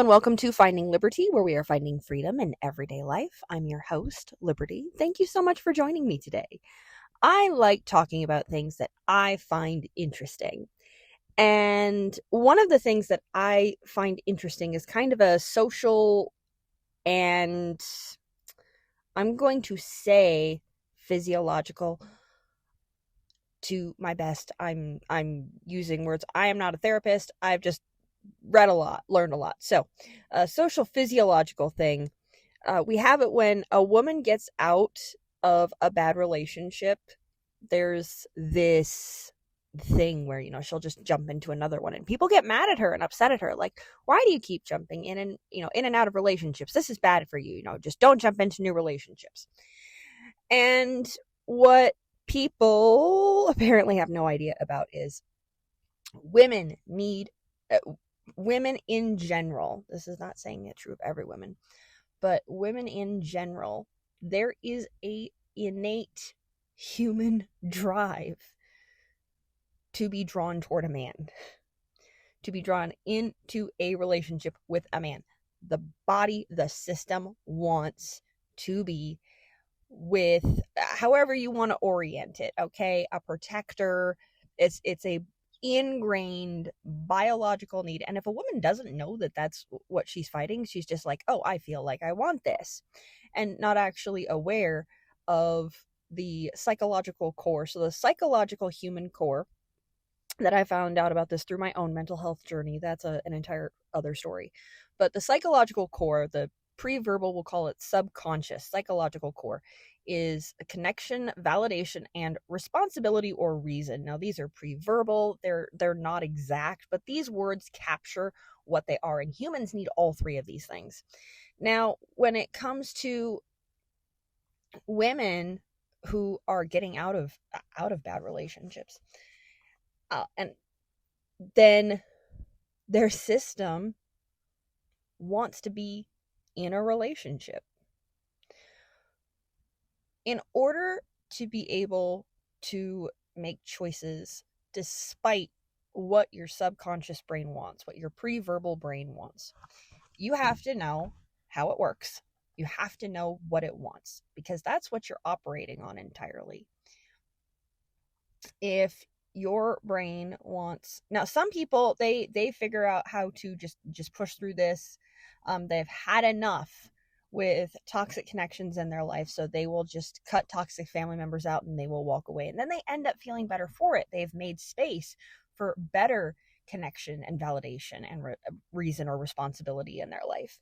and welcome to Finding Liberty, where we are finding freedom in everyday life. I'm your host, Liberty. Thank you so much for joining me today. I like talking about things that I find interesting. And one of the things that I find interesting is kind of a social and I'm going to say physiological to my best. I'm using words. I am not a therapist. I've just read a lot, learned a lot. So, a social physiological thing. We have it when a woman gets out of a bad relationship. There's this thing where, she'll just jump into another one and people get mad at her and upset at her. Like, why do you keep jumping in and out of relationships? This is bad for you. Just don't jump into new relationships. And what people apparently have no idea about is women in general, this is not saying it true of every woman, but women in general, there is a innate human drive to be drawn toward a man, to be drawn into a relationship with a man. The body, the system wants to be with, however you want to orient it, okay? A protector. It's a ingrained biological need. And if a woman doesn't know that that's what she's fighting, she's just like, oh, I feel like I want this, and not actually aware of the psychological core. So the psychological human core, that I found out about this through my own mental health journey, that's an entire other story. But the psychological core, the pre-verbal, we'll call it subconscious psychological core, is a connection, validation, and responsibility or reason. Now, these are pre-verbal. They're not exact, but these words capture what they are, and humans need all three of these things. Now, when it comes to women who are getting out of bad relationships, and then their system wants to be in a relationship. In order to be able to make choices despite what your subconscious brain wants, what your pre-verbal brain wants, you have to know how it works. You have to know what it wants, because that's what you're operating on entirely. If your brain wants, now some people, they figure out how to just push through this. They've had enough with toxic connections in their life, so they will just cut toxic family members out and they will walk away, and then they end up feeling better for it. They've made space for better connection and validation and reason or responsibility in their life,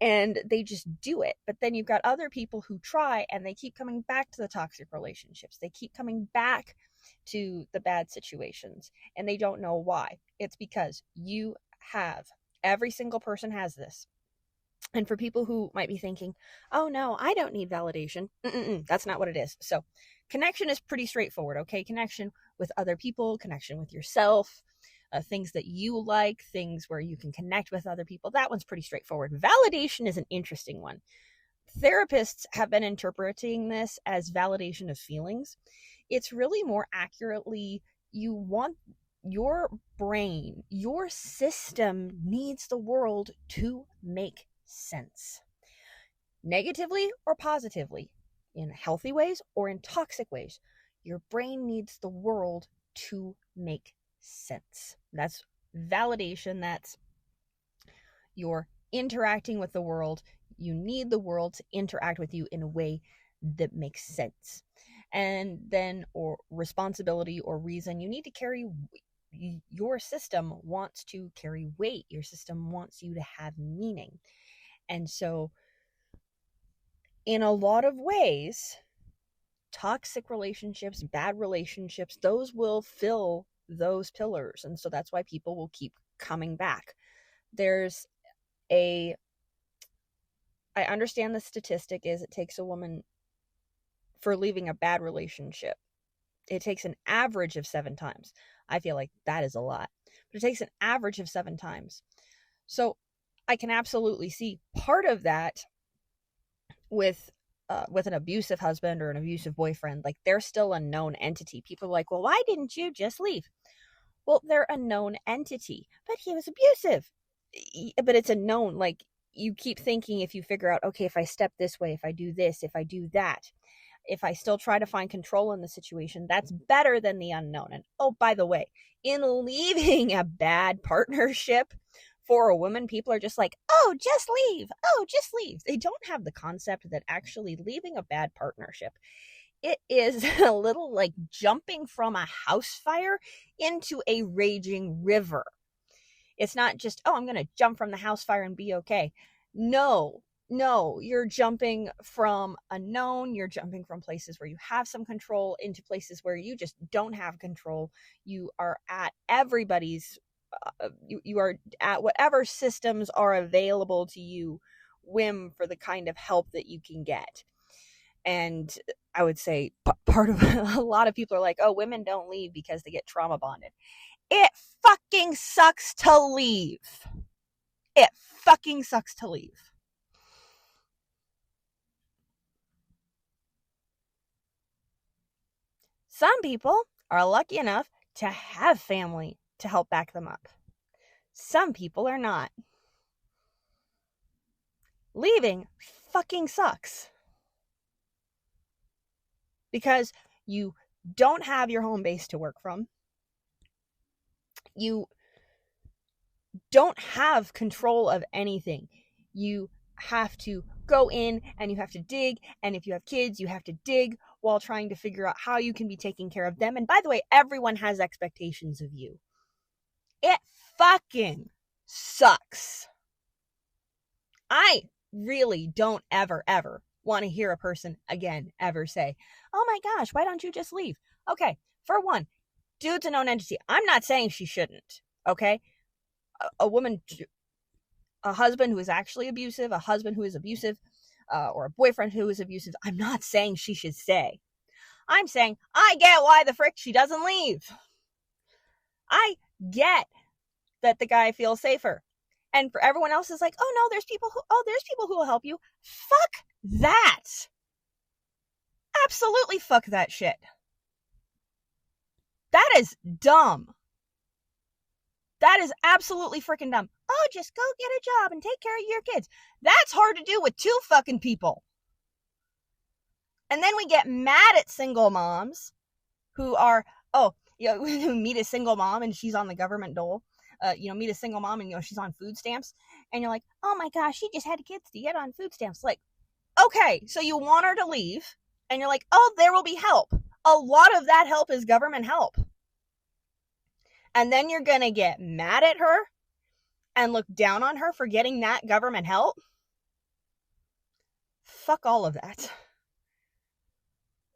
and they just do it. But then you've got other people who try and they keep coming back to the toxic relationships. They keep coming back to the bad situations, and they don't know why. It's because every single person has this. And for people who might be thinking, oh no, I don't need validation. That's not what it is. So connection is pretty straightforward, okay? Connection with other people, connection with yourself, things that you like, things where you can connect with other people. That one's pretty straightforward. Validation is an interesting one. Therapists have been interpreting this as validation of feelings. It's really more accurately, you want your brain, your system needs the world to make sense, negatively or positively, in healthy ways or in toxic ways. Your brain needs the world to make sense. That's validation. That's you're interacting with the world. You need the world to interact with you in a way that makes sense. And then, or responsibility or reason, you need to carry, your system wants to carry weight. Your system wants you to have meaning. And so in a lot of ways, toxic relationships, bad relationships, those will fill those pillars. And so that's why people will keep coming back. I understand the statistic is it takes a woman, for leaving a bad relationship, it takes an average of 7 times. I feel like that is a lot, but it takes an average of 7 times. So I can absolutely see part of that with an abusive husband or an abusive boyfriend. Like, they're still a known entity. People are like, well, why didn't you just leave? Well, they're a known entity, but he was abusive. but it's a known, like, you keep thinking, if you figure out, okay, if I step this way, if I do this, if I do that, if I still try to find control in the situation, that's better than the unknown. And oh, by the way, in leaving a bad partnership for a woman, people are just like, oh, just leave. Oh, just leave. They don't have the concept that actually leaving a bad partnership, it is a little like jumping from a house fire into a raging river. It's not just, oh, I'm going to jump from the house fire and be okay. No, you're jumping from a known, you're jumping from places where you have some control into places where you just don't have control. You are at everybody's, you are at whatever systems are available to you, whim for the kind of help that you can get. And I would say part of a lot of people are like, oh, women don't leave because they get trauma bonded. It fucking sucks to leave. It fucking sucks to leave. Some people are lucky enough to have family to help back them up. Some people are not. Leaving fucking sucks. Because you don't have your home base to work from. You don't have control of anything. You have to go in and you have to dig, and if you have kids, you have to dig while trying to figure out how you can be taking care of them. And by the way, everyone has expectations of you. It fucking sucks. I really don't ever want to hear a person again ever say, oh my gosh, why don't you just leave? Okay, for one, dude's a known entity. I'm not saying she shouldn't, okay? A woman, a husband who is actually abusive, a husband who is abusive, or a boyfriend who is abusive, I'm not saying she should stay. I'm saying I get why the frick she doesn't leave. I get that the guy feels safer. And for everyone else is like, oh no, there's people who will help you. Fuck that. Absolutely fuck that shit. That is dumb. That is absolutely freaking dumb. Oh, just go get a job and take care of your kids. That's hard to do with two fucking people. And then we get mad at single moms who are, meet a single mom and she's on the government dole. Meet a single mom and, she's on food stamps. And you're like, oh my gosh, she just had kids to get on food stamps. Like, okay, so you want her to leave. And you're like, oh, there will be help. A lot of that help is government help. And then you're going to get mad at her and look down on her for getting that government help? Fuck all of that.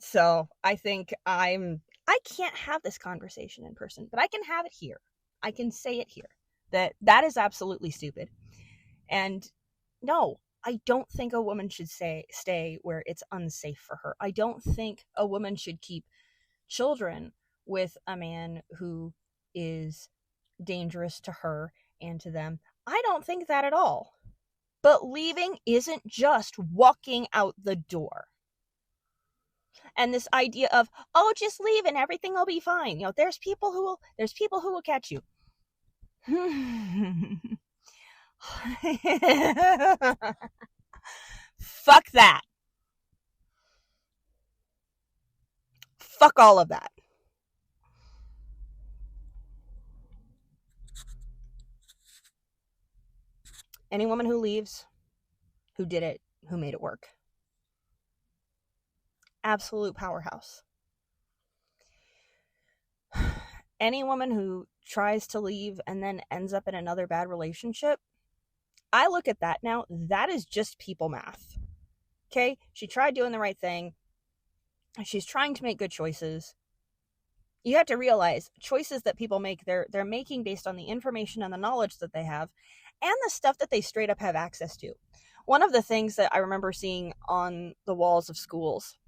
So I think I can't have this conversation in person, but I can have it here. I can say it here. That is absolutely stupid. And no, I don't think a woman should stay where it's unsafe for her. I don't think a woman should keep children with a man who is dangerous to her and to them. I don't think that at all. But leaving isn't just walking out the door. And this idea of, oh, just leave and everything will be fine. There's people who will catch you. Fuck that. Fuck all of that. Any woman who leaves, who did it, who made it work. Absolute powerhouse. Any woman who tries to leave and then ends up in another bad relationship, I look at that now, that is just people math. Okay? She tried doing the right thing. She's trying to make good choices. You have to realize choices that people make, they're making based on the information and the knowledge that they have and the stuff that they straight up have access to. One of the things that I remember seeing on the walls of schools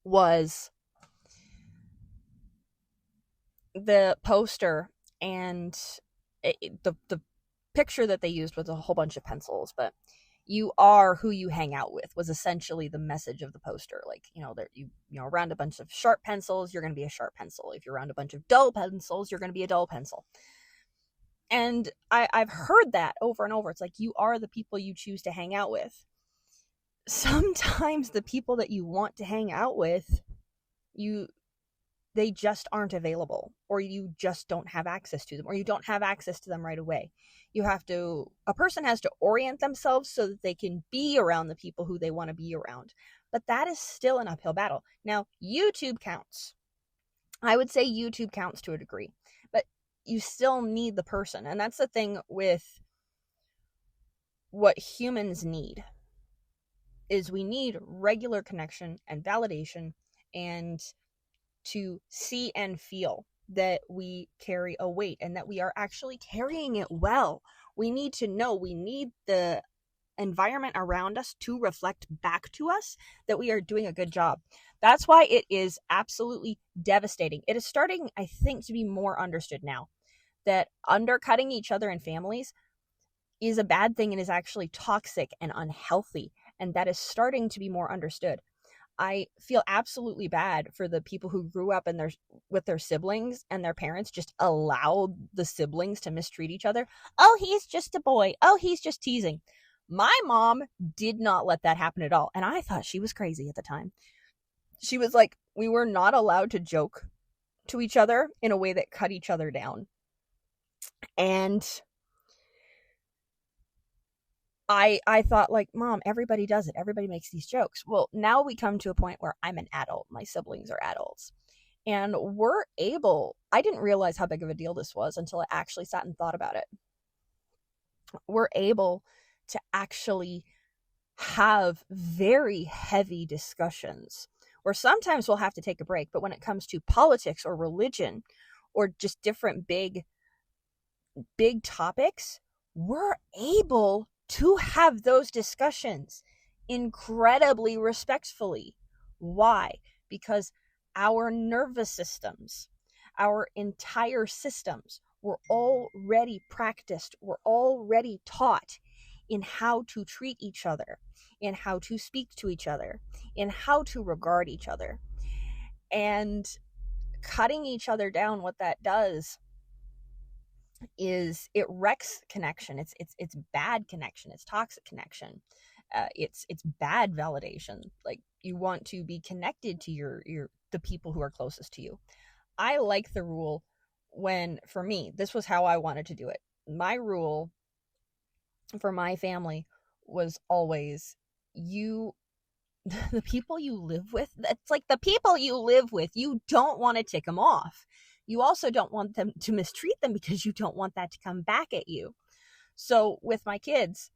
was the poster, and the picture that they used was a whole bunch of pencils, but you are who you hang out with was essentially the message of the poster. Like, around a bunch of sharp pencils, you're going to be a sharp pencil. If you're around a bunch of dull pencils, you're going to be a dull pencil. And I've heard that over and over. It's like, you are the people you choose to hang out with. Sometimes the people that you want to hang out with, they just aren't available, or you just don't have access to them, or you don't have access to them right away. A person has to orient themselves so that they can be around the people who they want to be around. But that is still an uphill battle. Now, YouTube counts. I would say YouTube counts to a degree, but you still need the person. And that's the thing with what humans need, is we need regular connection and validation, and to see and feel that we carry a weight and that we are actually carrying it well. We need to know, we need the environment around us to reflect back to us that we are doing a good job. That's why it is absolutely devastating. It is starting, I think, to be more understood now that undercutting each other in families is a bad thing and is actually toxic and unhealthy. And that is starting to be more understood. I feel absolutely bad for the people who grew up with their siblings, and their parents just allowed the siblings to mistreat each other. Oh, he's just a boy. Oh, he's just teasing. My mom did not let that happen at all. And I thought she was crazy at the time. She was like, we were not allowed to joke to each other in a way that cut each other down. And I thought, like, Mom, everybody does it. Everybody makes these jokes. Well, now we come to a point where I'm an adult. My siblings are adults. And I didn't realize how big of a deal this was until I actually sat and thought about it. We're able to actually have very heavy discussions where sometimes we'll have to take a break. But when it comes to politics or religion or just different big topics, we're able to have those discussions incredibly respectfully. Why? Because our nervous systems, our entire systems, were already practiced, we're already taught in how to treat each other, in how to speak to each other, in how to regard each other. And cutting each other down, what that does is it wrecks connection. It's bad connection. It's toxic connection. It's bad validation. Like, you want to be connected to the people who are closest to you. I like the rule for me, this was how I wanted to do it. My rule for my family was always, the people you live with, it's like the people you live with, you don't want to tick them off. You also don't want them to mistreat them because you don't want that to come back at you. So with my kids,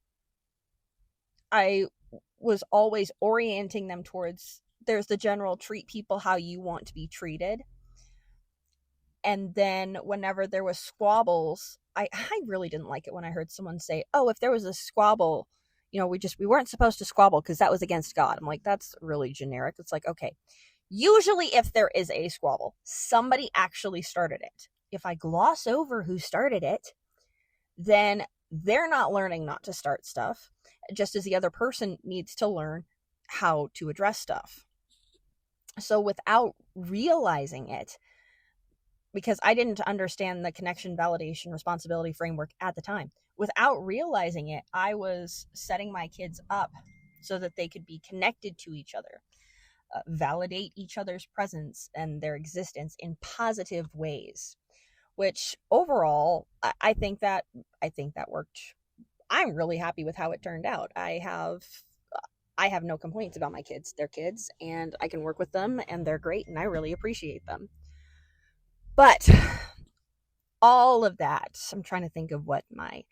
I was always orienting them towards, there's the general treat people how you want to be treated. And then whenever there was squabbles, I really didn't like it when I heard someone say, oh, if there was a squabble, we weren't supposed to squabble because that was against God. I'm like, that's really generic. It's like, okay, usually if there is a squabble, somebody actually started it. If I gloss over who started it, then they're not learning not to start stuff, just as the other person needs to learn how to address stuff. So without realizing it, because I didn't understand the connection, validation, responsibility framework at the time, without realizing it, I was setting my kids up so that they could be connected to each other, validate each other's presence and their existence in positive ways, which overall, I think that worked. I'm really happy with how it turned out. I have no complaints about my kids. They're kids, and I can work with them, and they're great, and I really appreciate them. But all of that, I'm trying to think of what my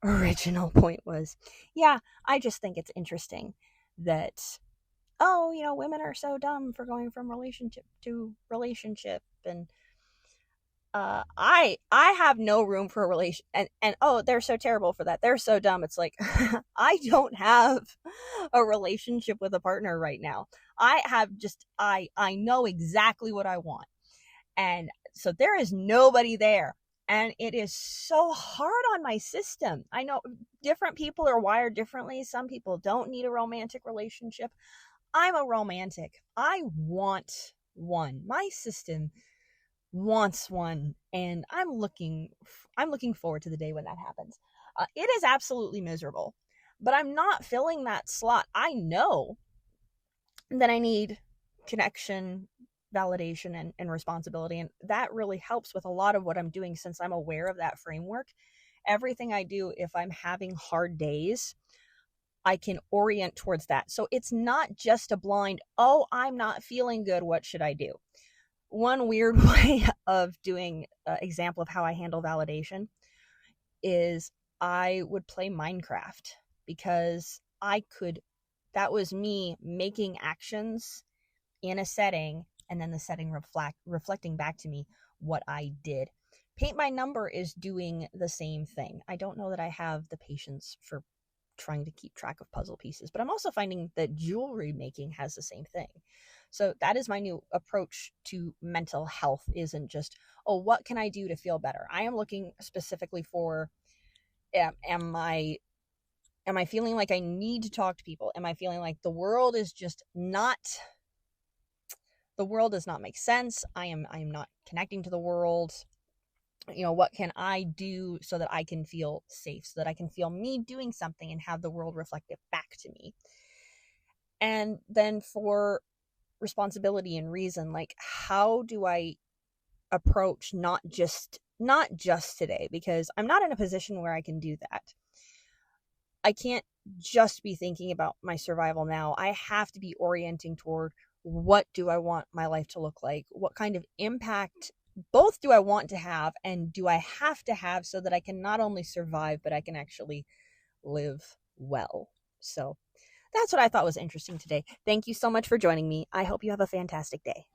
original point was. Yeah, I just think it's interesting that, women are so dumb for going from relationship to relationship, and I have no room for a relation, and oh, they're so terrible for that. They're so dumb. It's like, I don't have a relationship with a partner right now. I know exactly what I want. And so there is nobody there. And it is so hard on my system. I know different people are wired differently. Some people don't need a romantic relationship. I'm a romantic. I want one. My system wants one, and I'm looking forward to the day when that happens. It is absolutely miserable, but I'm not filling that slot. I know that I need connection, validation, and responsibility, and that really helps with a lot of what I'm doing since I'm aware of that framework. Everything I do, if I'm having hard days, I can orient towards that. So it's not just a blind, oh, I'm not feeling good, what should I do? One weird way of doing an example of how I handle validation is I would play Minecraft, because that was me making actions in a setting, and then the setting reflecting back to me what I did. Paint by number is doing the same thing. I don't know that I have the patience for trying to keep track of puzzle pieces, but I'm also finding that jewelry making has the same thing. So that is my new approach to mental health. Isn't just, oh, what can I do to feel better? I am looking specifically for, am I feeling like I need to talk to people? Am I feeling like the world does not make sense? I am not connecting to the world. What can I do so that I can feel safe, so that I can feel me doing something and have the world reflect it back to me? And then for responsibility and reason, like, how do I approach not just today, because I'm not in a position where I can do that. I can't just be thinking about my survival now. I have to be orienting toward, what do I want my life to look like? What kind of impact both do I want to have, and do I have to have, so that I can not only survive, but I can actually live well? So that's what I thought was interesting today. Thank you so much for joining me. I hope you have a fantastic day.